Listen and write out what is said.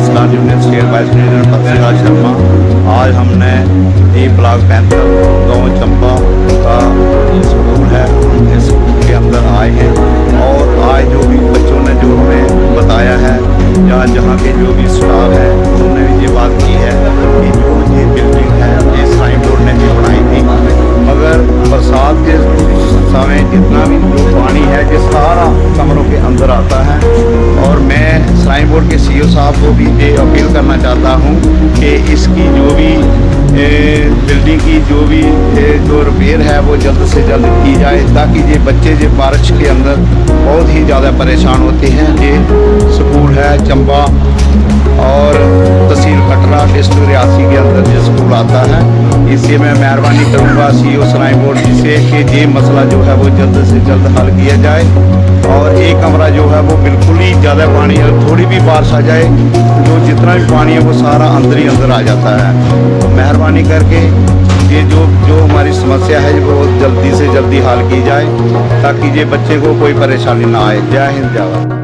नमस्कार union state wise president पत्रिका शर्मा। आज हमने डी ब्लॉक पैंथर गाँव चंपा का स्कूल है, हम इस स्कूल के अंदर आए हैं और आज जो भी बच्चों ने जो हमें बताया है या जहाँ के जो भी स्टाफ है उन्होंने भी ये बात की है कि जो ये बिल्डिंग है ये श्राइन बोर्ड ने भी बनाई थी, मगर बरसात के समय जितना भी जो पानी है ये सारा कमरों के अंदर आता है। और मैं श्राइन बोर्ड के सीईओ साहब को भी ये अपील करना चाहता हूँ कि इसकी जो भी बिल्डिंग की जो भी जो रिपेयर है वो जल्द से जल्द की जाए, ताकि ये बच्चे जो बारिश के अंदर बहुत ही ज़्यादा परेशान होते हैं। ये स्कूल है चंबा और तहसील कटरा डिस्ट्रिक्ट रियासी के अंदर ये स्कूल आता है। इससे मैं मेहरबानी करूँगा सीईओ श्राइन बोर्ड जी से कि ये मसला जो है वो जल्द से जल्द हल किया जाए और एक कमरा जो है वो बिल्कुल ही ज़्यादा पानी है, थोड़ी भी बारिश आ जाए जो जितना भी पानी है वो सारा अंदर ही अंदर आ जाता है। तो मेहरबानी करके ये जो हमारी समस्या है वो जल्दी से जल्दी हल की जाए ताकि ये बच्चे को कोई परेशानी ना आए। जय हिंद, जय भारत।